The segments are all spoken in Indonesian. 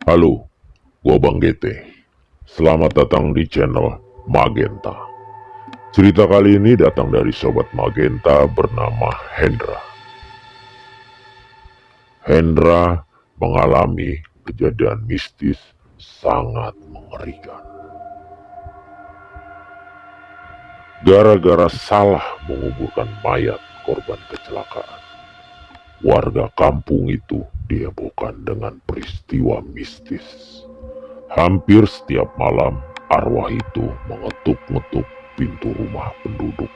Halo, gua Bang Gete. Selamat datang di channel Magenta. Cerita kali ini datang dari sobat Magenta bernama Hendra. Hendra mengalami kejadian mistis sangat mengerikan. Gara-gara salah menguburkan mayat korban kecelakaan, warga kampung itu dihebohkan dengan peristiwa mistis. Hampir setiap malam, arwah itu mengetuk-ngetuk pintu rumah penduduk.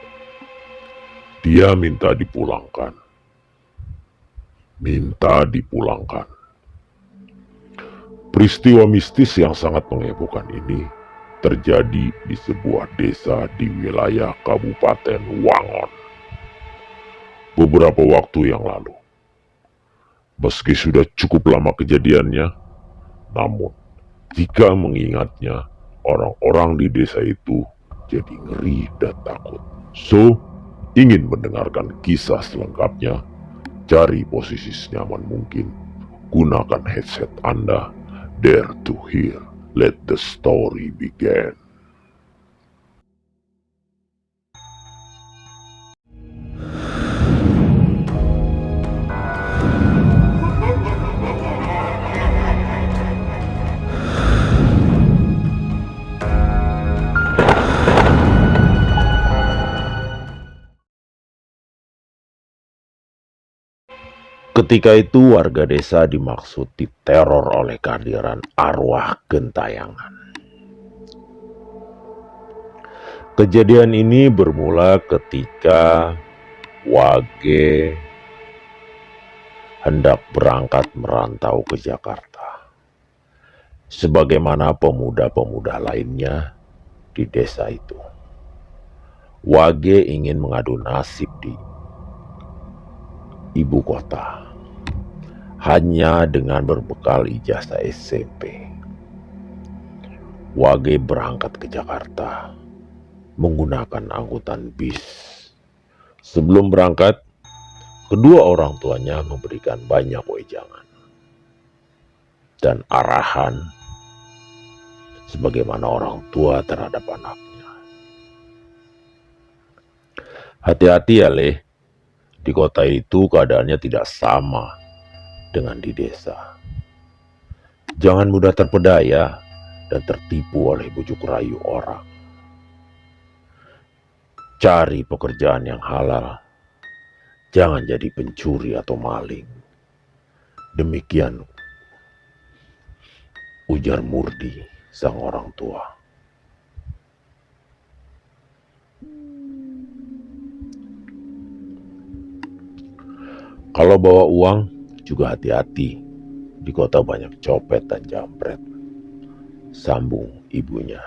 Dia minta dipulangkan. Minta dipulangkan. Peristiwa mistis yang sangat menghebohkan ini terjadi di sebuah desa di wilayah Kabupaten Wangon beberapa waktu yang lalu. Meski sudah cukup lama kejadiannya, namun jika mengingatnya, orang-orang di desa itu jadi ngeri dan takut. So, ingin mendengarkan kisah selengkapnya? Cari posisi senyaman mungkin. Gunakan headset Anda. Dare to hear. Let the story begin. Ketika itu warga desa dimaksud diteror oleh kehadiran arwah gentayangan. Kejadian ini bermula ketika Wage hendak berangkat merantau ke Jakarta. Sebagaimana pemuda-pemuda lainnya di desa itu. Wage ingin mengadu nasib di ibu kota. Hanya dengan berbekal ijazah SMP. Wage berangkat ke Jakarta menggunakan angkutan bis. Sebelum berangkat, kedua orang tuanya memberikan banyak wejangan dan arahan sebagaimana orang tua terhadap anaknya. Hati-hati ya Leh, di kota itu keadaannya tidak sama dengan di desa. Jangan mudah terpedaya dan tertipu oleh bujuk rayu orang. Cari pekerjaan yang halal. Jangan jadi pencuri atau maling. Demikian ujar Murdi, sang orang tua. Kalau bawa uang, juga hati-hati. Di kota banyak copet dan jambret. Sambung ibunya.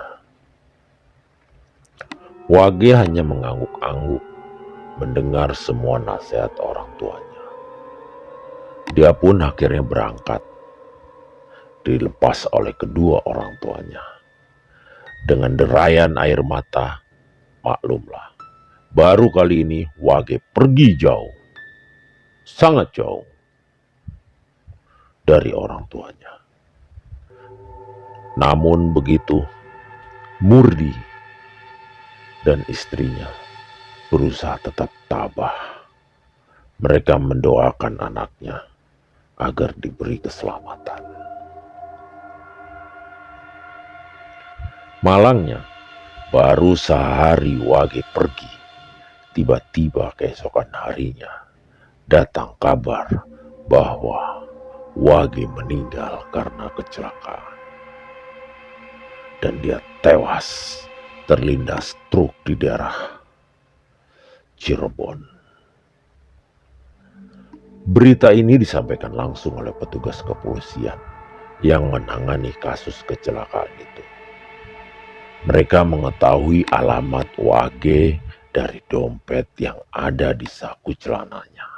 Wage hanya mengangguk-angguk mendengar semua nasihat orang tuanya. Dia pun akhirnya berangkat. Dilepas oleh kedua orang tuanya. Dengan derayan air mata, maklumlah. Baru kali ini Wage pergi jauh. Sangat jauh dari orang tuanya. Namun begitu, Murdi dan istrinya berusaha tetap tabah. Mereka mendoakan anaknya agar diberi keselamatan. Malangnya, baru sehari Wage pergi, tiba-tiba keesokan harinya datang kabar bahwa Wage meninggal karena kecelakaan. Dan dia tewas terlindas truk di daerah Cirebon. Berita ini disampaikan langsung oleh petugas kepolisian yang menangani kasus kecelakaan itu. Mereka mengetahui alamat Wage dari dompet yang ada di saku celananya.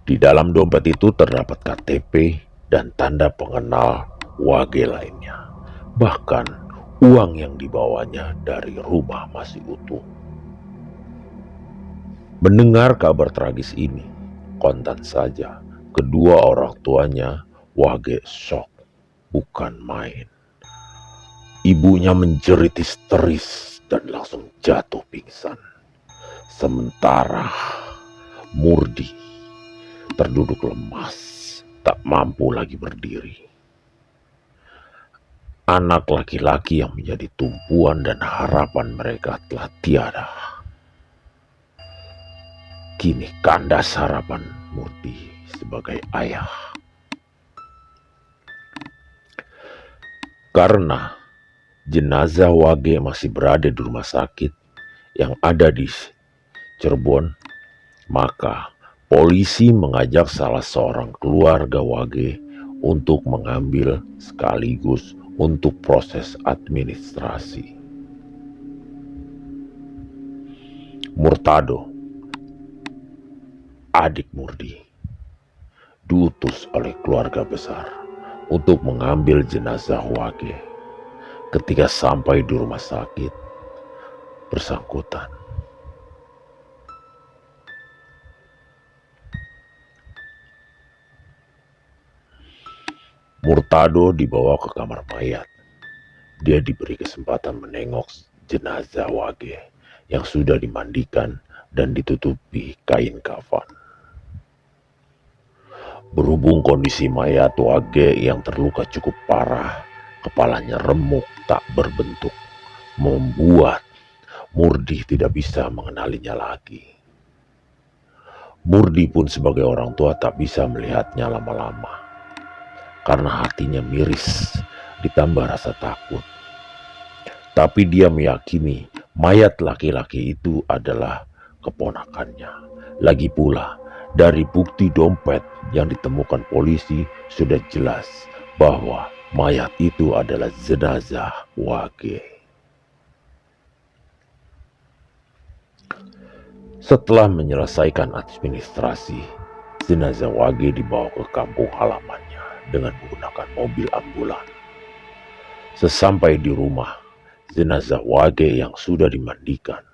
Di dalam dompet itu terdapat KTP dan tanda pengenal Wage lainnya. Bahkan uang yang dibawanya dari rumah masih utuh. Mendengar kabar tragis ini, kontan saja kedua orang tuanya Wage shock bukan main. Ibunya menjerit histeris dan langsung jatuh pingsan. Sementara Murdi terduduk lemas, tak mampu lagi berdiri. Anak laki-laki yang menjadi tumpuan dan harapan mereka telah tiada. Kini kandas harapan Murdi sebagai ayah. Karena jenazah Wage masih berada di rumah sakit yang ada di Cirebon, maka polisi mengajak salah seorang keluarga Wage untuk mengambil sekaligus untuk proses administrasi. Murtado, adik Murdi, diutus oleh keluarga besar untuk mengambil jenazah Wage. Ketika sampai di rumah sakit, bersangkutan Murtado dibawa ke kamar mayat. Dia diberi kesempatan menengok jenazah Wage yang sudah dimandikan dan ditutupi kain kafan. Berhubung kondisi mayat Wage yang terluka cukup parah, kepalanya remuk tak berbentuk, membuat Murdi tidak bisa mengenalinya lagi. Murdi pun sebagai orang tua tak bisa melihatnya lama-lama, karena hatinya miris ditambah rasa takut. Tapi dia meyakini mayat laki-laki itu adalah keponakannya. Lagi pula, dari bukti dompet yang ditemukan polisi sudah jelas bahwa mayat itu adalah jenazah Wage. Setelah menyelesaikan administrasi, jenazah Wage dibawa ke kampung halamannya dengan menggunakan mobil ambulan. Sesampai di rumah, jenazah Wage yang sudah dimandikan,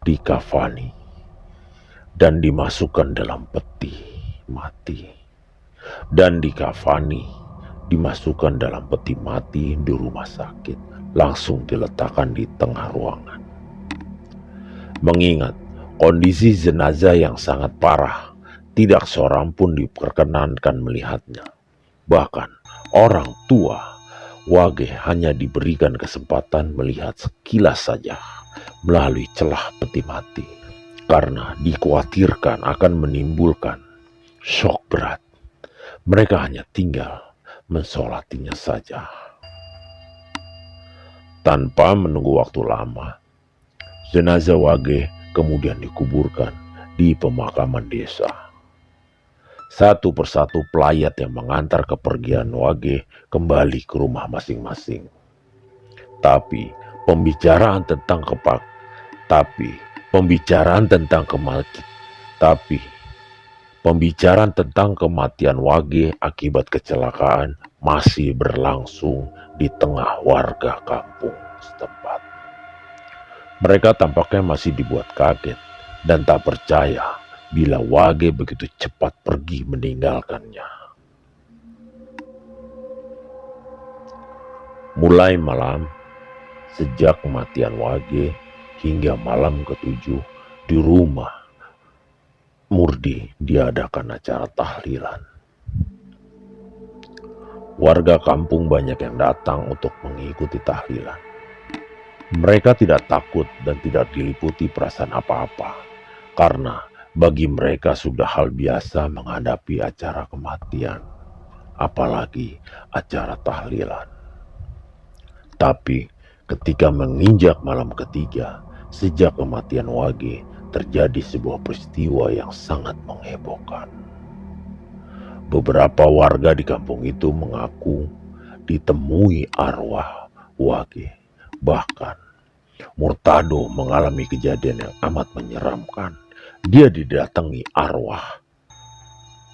dikafani, dan dimasukkan dalam peti mati. Dan dikafani, dimasukkan dalam peti mati di rumah sakit, langsung diletakkan di tengah ruangan. Mengingat kondisi jenazah yang sangat parah, tidak seorang pun diperkenankan melihatnya. Bahkan orang tua Wage hanya diberikan kesempatan melihat sekilas saja melalui celah peti mati, karena dikhawatirkan akan menimbulkan shock berat. Mereka hanya tinggal mensolatinya saja. Tanpa menunggu waktu lama, jenazah Wage kemudian dikuburkan di pemakaman desa. Satu persatu pelayat yang mengantar kepergian Wage kembali ke rumah masing-masing. Tapi pembicaraan tentang kematian Wage akibat kecelakaan masih berlangsung di tengah warga kampung setempat. Mereka tampaknya masih dibuat kaget dan tak percaya bila Wage begitu cepat pergi meninggalkannya. Mulai malam, sejak kematian Wage hingga malam ke-7, di rumah Murdi diadakan acara tahlilan. Warga kampung banyak yang datang untuk mengikuti tahlilan. Mereka tidak takut dan tidak diliputi perasaan apa-apa, karena bagi mereka sudah hal biasa menghadapi acara kematian, apalagi acara tahlilan. Tapi ketika menginjak malam ketiga, sejak kematian Wage, terjadi sebuah peristiwa yang sangat menghebohkan. Beberapa warga di kampung itu mengaku ditemui arwah Wage. Bahkan Murtado mengalami kejadian yang amat menyeramkan. Dia didatangi arwah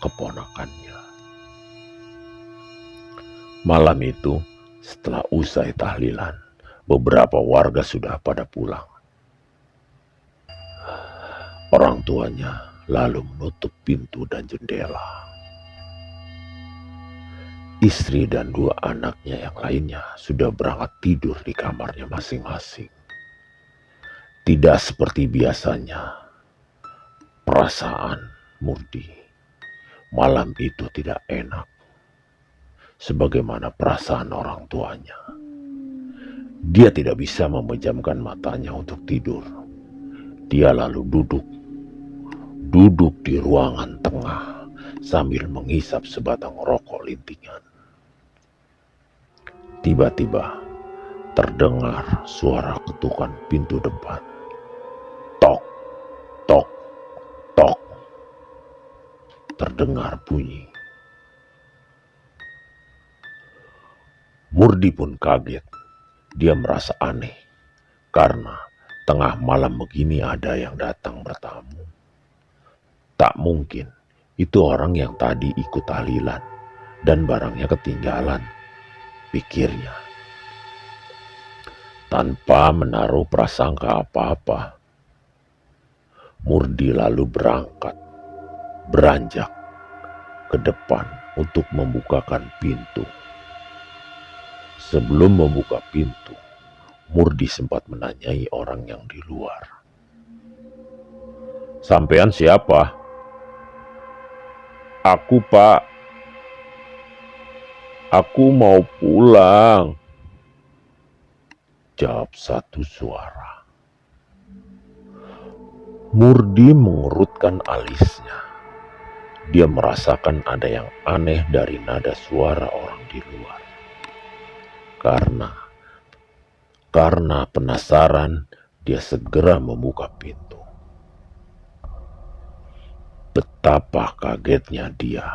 keponakannya. Malam itu, setelah usai tahlilan, beberapa warga sudah pada pulang. Orang tuanya lalu menutup pintu dan jendela. Istri dan dua anaknya yang lainnya sudah berangkat tidur di kamarnya masing-masing. Tidak seperti biasanya, perasaan Murdi malam itu tidak enak, sebagaimana perasaan orang tuanya. Dia tidak bisa memejamkan matanya untuk tidur. Dia lalu duduk di ruangan tengah sambil menghisap sebatang rokok lintingan. Tiba-tiba terdengar suara ketukan pintu depan. Tok, tok, tok. Terdengar bunyi. Murdi pun kaget. Dia merasa aneh karena tengah malam begini ada yang datang bertamu. Tak mungkin itu orang yang tadi ikut tahlilan dan barangnya ketinggalan, pikirnya. Tanpa menaruh prasangka apa-apa, Murdi lalu beranjak ke depan untuk membukakan pintu. Sebelum membuka pintu, Murdi sempat menanyai orang yang di luar. "Sampean siapa?" "Aku, Pak. Aku mau pulang," jawab satu suara. Murdi mengerutkan alisnya. Dia merasakan ada yang aneh dari nada suara orang di luar. Karena penasaran, dia segera membuka pintu. Betapa kagetnya dia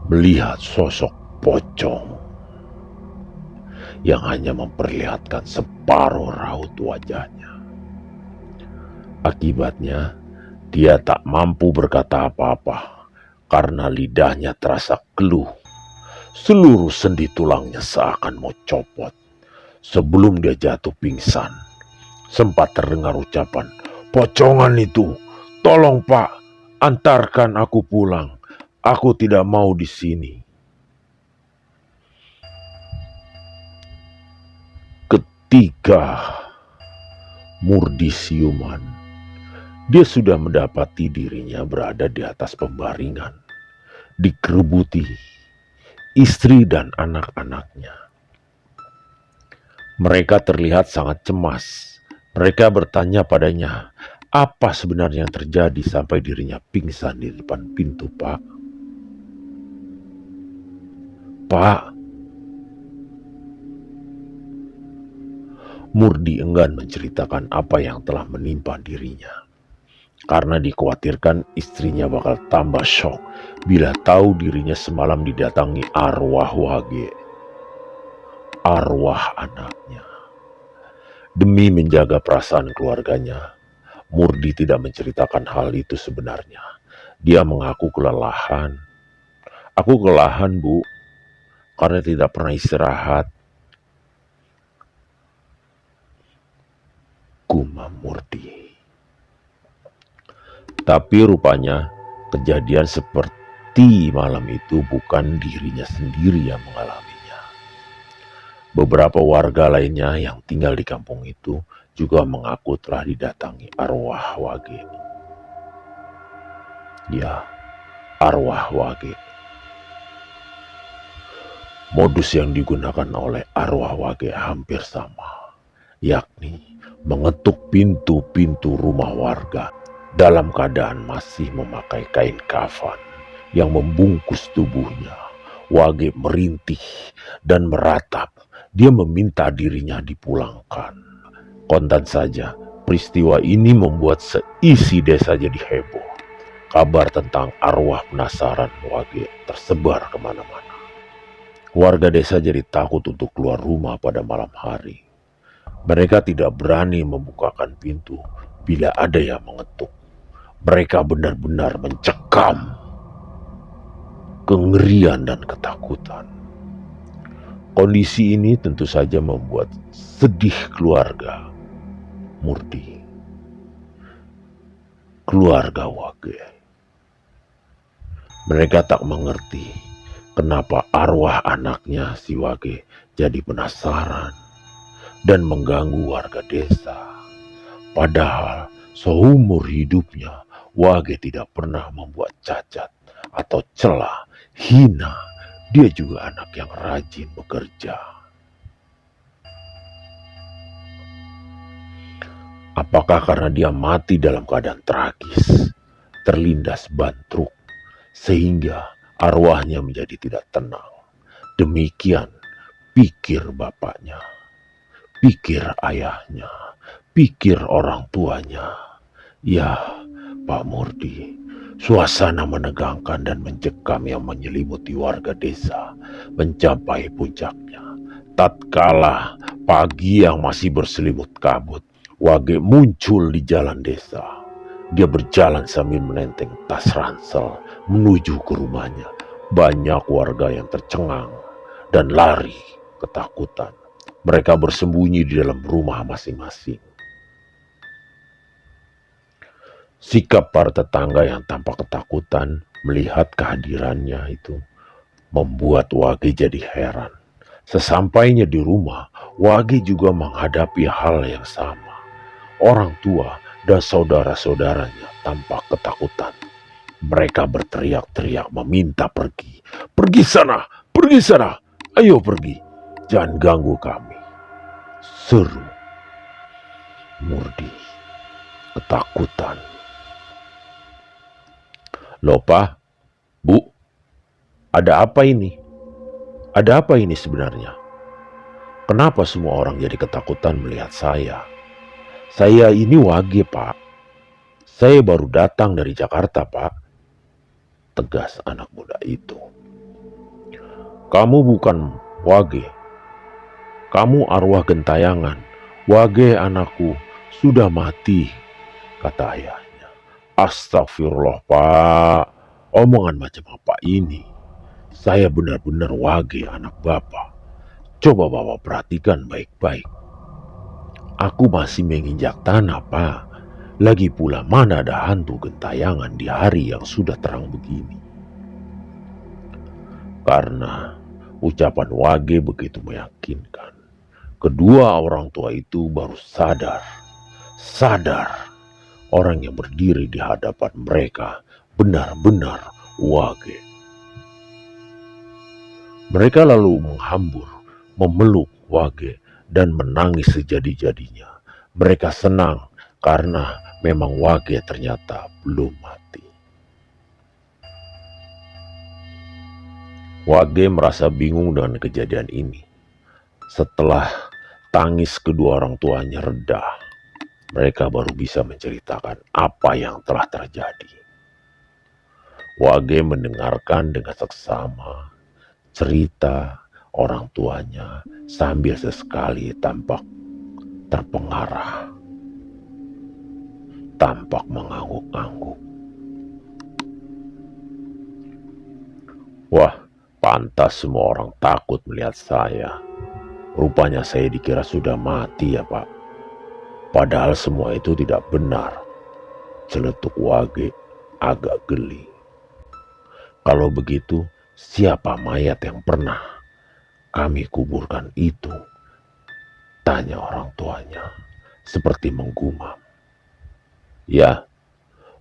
melihat sosok pocong yang hanya memperlihatkan separuh raut wajahnya. Akibatnya, dia tak mampu berkata apa-apa karena lidahnya terasa keluh. Seluruh sendi tulangnya seakan mau copot. Sebelum dia jatuh pingsan, sempat terdengar ucapan, "Pocongan itu, tolong Pak, antarkan aku pulang. Aku tidak mau di sini." Ketika Murdi siuman, dia sudah mendapati dirinya berada di atas pembaringan, dikerubuti istri dan anak-anaknya. Mereka terlihat sangat cemas. Mereka bertanya padanya, apa sebenarnya yang terjadi sampai dirinya pingsan di depan pintu, Pak? "Pak." Murdi enggan menceritakan apa yang telah menimpa dirinya, karena dikhawatirkan istrinya bakal tambah shock bila tahu dirinya semalam didatangi arwah Wage, arwah anaknya. Demi menjaga perasaan keluarganya, Murdi tidak menceritakan hal itu sebenarnya. Dia mengaku kelelahan. "Aku kelelahan, Bu, karena tidak pernah istirahat," gumam Murdi. Tapi rupanya kejadian seperti malam itu bukan dirinya sendiri yang mengalaminya. Beberapa warga lainnya yang tinggal di kampung itu juga mengaku telah didatangi arwah Wage. Ya, arwah Wage. Modus yang digunakan oleh arwah Wage hampir sama, yakni mengetuk pintu-pintu rumah warga dalam keadaan masih memakai kain kafan yang membungkus tubuhnya. Wage merintih dan meratap. Dia meminta dirinya dipulangkan. Kontan saja, peristiwa ini membuat seisi desa jadi heboh. Kabar tentang arwah penasaran Wage tersebar kemana-mana. Warga desa jadi takut untuk keluar rumah pada malam hari. Mereka tidak berani membukakan pintu bila ada yang mengetuk. Mereka benar-benar mencekam. Kengerian dan ketakutan. Kondisi ini tentu saja membuat sedih keluarga Murdi, keluarga Wage. Mereka tak mengerti kenapa arwah anaknya si Wage jadi penasaran dan mengganggu warga desa. Padahal seumur hidupnya Wage tidak pernah membuat cacat atau celah, hina. Dia juga anak yang rajin bekerja. Apakah karena dia mati dalam keadaan tragis, terlindas ban truk, sehingga arwahnya menjadi tidak tenang? Demikian pikir bapaknya, pikir ayahnya, pikir orang tuanya. Ya, Pak Murdi, suasana menegangkan dan mencekam yang menyelimuti warga desa mencapai puncaknya. Tatkala pagi yang masih berselimut kabut, Wage muncul di jalan desa. Dia berjalan sambil menenteng tas ransel menuju ke rumahnya. Banyak warga yang tercengang dan lari ketakutan. Mereka bersembunyi di dalam rumah masing-masing. Sikap para tetangga yang tampak ketakutan melihat kehadirannya itu membuat Wage jadi heran. Sesampainya di rumah, Wage juga menghadapi hal yang sama. Orang tua dan saudara-saudaranya tampak ketakutan. Mereka berteriak-teriak meminta pergi. Pergi sana, pergi sana, ayo pergi. Jangan ganggu kami, seru Murdi ketakutan. Loh Pak, Bu, ada apa ini? Ada apa ini sebenarnya? Kenapa semua orang jadi ketakutan melihat saya? Saya ini Wage, Pak. Saya baru datang dari Jakarta, Pak. Tegas anak muda itu. Kamu bukan Wage. Kamu arwah gentayangan. Wage anakku sudah mati, kata ayahnya. Astagfirullah, Pak. Omongan macam apa ini? Saya benar-benar Wage anak Bapak. Coba Bapak perhatikan baik-baik. Aku masih menginjak tanah, Pak. Lagi pula mana ada hantu gentayangan di hari yang sudah terang begini. Karena ucapan Wage begitu meyakinkan, kedua orang tua itu baru sadar orang yang berdiri di hadapan mereka benar-benar Wage. Mereka lalu menghambur, memeluk Wage dan menangis sejadi-jadinya. Mereka senang karena memang Wage ternyata belum mati. Wage merasa bingung dengan kejadian ini. Setelah tangis kedua orang tuanya reda, mereka baru bisa menceritakan apa yang telah terjadi. Wage mendengarkan dengan seksama cerita orang tuanya sambil sesekali tampak terpengarah, tampak mengangguk-angguk. Wah, pantas semua orang takut melihat saya. Rupanya saya dikira sudah mati ya Pak. Padahal semua itu tidak benar. Celetuk Wage agak geli. Kalau begitu, siapa mayat yang pernah kami kuburkan itu? Tanya orang tuanya seperti menggumam. Ya,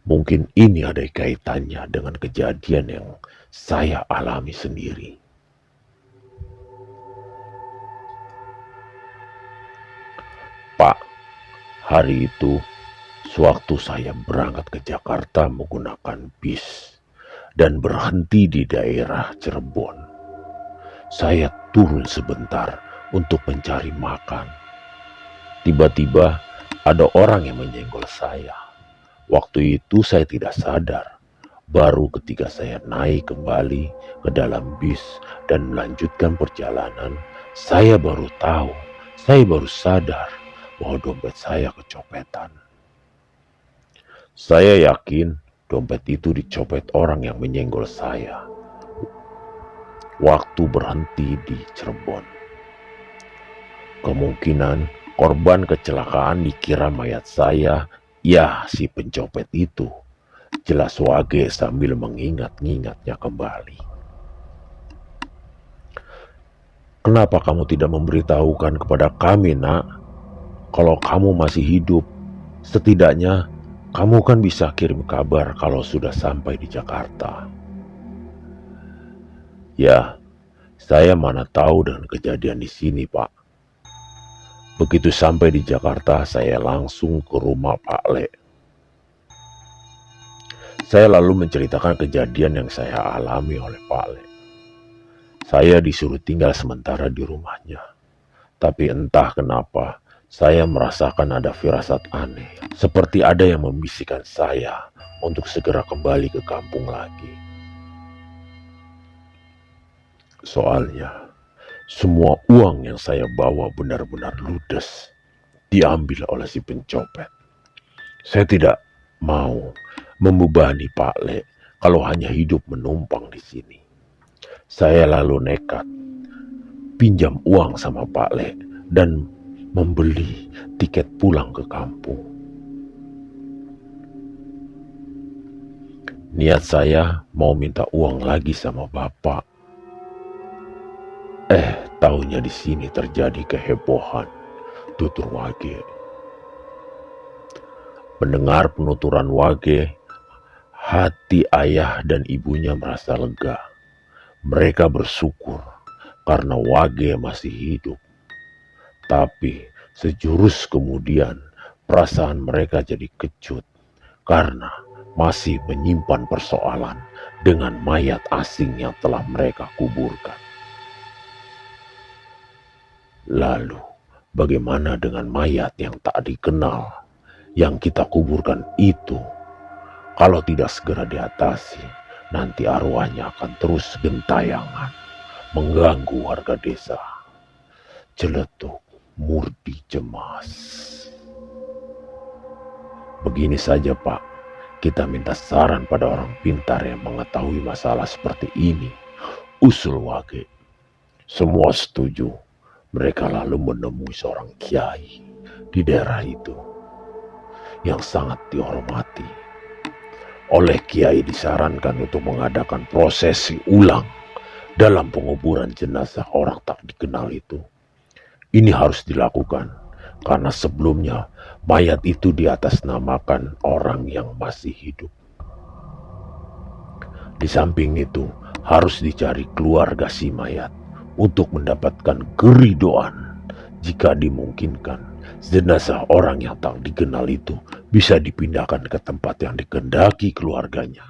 mungkin ini ada kaitannya dengan kejadian yang saya alami sendiri. Pak, hari itu sewaktu saya berangkat ke Jakarta menggunakan bis dan berhenti di daerah Cirebon, saya turun sebentar untuk mencari makan. Tiba-tiba ada orang yang menyenggol saya. Waktu itu saya tidak sadar. Baru ketika saya naik kembali ke dalam bis dan melanjutkan perjalanan, saya baru tahu, saya baru sadar bahwa dompet saya kecopetan. Saya yakin dompet itu dicopet orang yang menyenggol saya waktu berhenti di Cirebon. Kemungkinan korban kecelakaan dikira mayat saya, ya si pencopet itu. Jelas Wage sambil mengingat-ingatnya kembali. Kenapa kamu tidak memberitahukan kepada kami, Nak? Kalau kamu masih hidup, setidaknya kamu kan bisa kirim kabar kalau sudah sampai di Jakarta. Ya, saya mana tahu dengan kejadian di sini, Pak. Begitu sampai di Jakarta, saya langsung ke rumah Pak Le. Saya lalu menceritakan kejadian yang saya alami oleh Pak Le. Saya disuruh tinggal sementara di rumahnya. Tapi entah kenapa, saya merasakan ada firasat aneh. Seperti ada yang membisikkan saya untuk segera kembali ke kampung lagi. Soalnya, semua uang yang saya bawa benar-benar ludes. Diambil oleh si pencopet. Saya tidak mau membebani Pak Le kalau hanya hidup menumpang di sini. Saya lalu nekat pinjam uang sama Pak Le dan membeli tiket pulang ke kampung. Niat saya mau minta uang lagi sama Bapak. Taunya di sini terjadi kehebohan, tutur Wage. Mendengar penuturan Wage, hati ayah dan ibunya merasa lega. Mereka bersyukur karena Wage masih hidup. Tapi sejurus kemudian perasaan mereka jadi kecut karena masih menyimpan persoalan dengan mayat asing yang telah mereka kuburkan. Lalu bagaimana dengan mayat yang tak dikenal yang kita kuburkan itu? Kalau tidak segera diatasi, nanti arwahnya akan terus gentayangan, mengganggu warga desa. Celetuk Murdi cemas. Begini saja, Pak, kita minta saran pada orang pintar yang mengetahui masalah seperti ini, usul Wage. Semua setuju. Mereka lalu menemui seorang kiai di daerah itu yang sangat dihormati. Oleh kiai disarankan untuk mengadakan prosesi ulang dalam penguburan jenazah orang tak dikenal itu. Ini harus dilakukan karena sebelumnya mayat itu diatasnamakan orang yang masih hidup. Di samping itu harus dicari keluarga si mayat untuk mendapatkan keridoan. Jika dimungkinkan, jenazah orang yang tak dikenal itu bisa dipindahkan ke tempat yang dikehendaki keluarganya.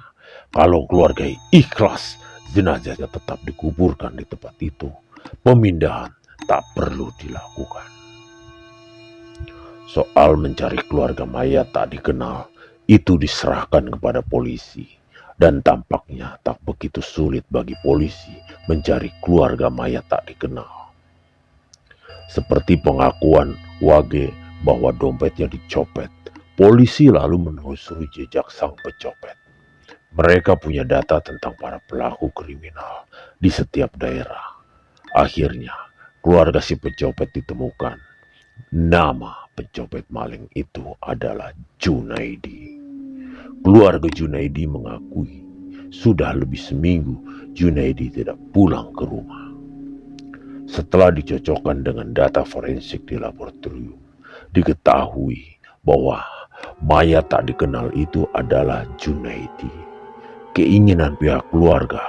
Kalau keluarga ikhlas, jenazahnya tetap dikuburkan di tempat itu. Pemindahan tak perlu dilakukan. Soal mencari keluarga mayat tak dikenal, itu diserahkan kepada polisi. Dan tampaknya tak begitu sulit bagi polisi mencari keluarga mayat tak dikenal. Seperti pengakuan Wage bahwa dompetnya dicopet, polisi lalu menelusuri jejak sang pencopet. Mereka punya data tentang para pelaku kriminal di setiap daerah. Akhirnya, keluarga si pencopet ditemukan. Nama pencopet maling itu adalah Junaidi. Keluarga Junaidi mengakui sudah lebih seminggu Junaidi tidak pulang ke rumah. Setelah dicocokkan dengan data forensik di laboratorium, diketahui bahwa mayat tak dikenal itu adalah Junaidi. Keinginan pihak keluarga,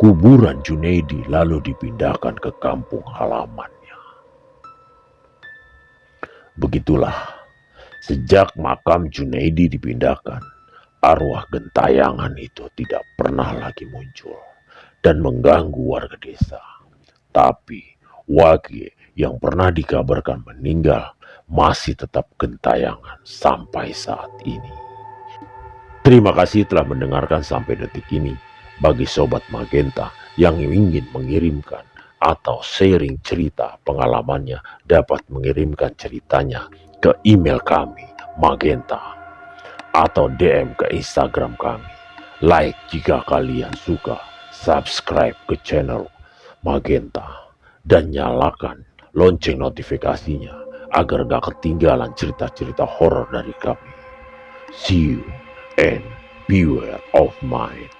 kuburan Junaidi lalu dipindahkan ke kampung halamannya. Begitulah, sejak makam Junaidi dipindahkan, arwah gentayangan itu tidak pernah lagi muncul dan mengganggu warga desa. Tapi Wage yang pernah dikabarkan meninggal masih tetap gentayangan sampai saat ini. Terima kasih telah mendengarkan sampai detik ini. Bagi Sobat Magenta yang ingin mengirimkan atau sharing cerita pengalamannya, dapat mengirimkan ceritanya ke email kami Magenta atau DM ke Instagram kami. Like jika kalian suka, subscribe ke channel Magenta, dan nyalakan lonceng notifikasinya agar gak ketinggalan cerita-cerita horor dari kami. See you and beware of mind.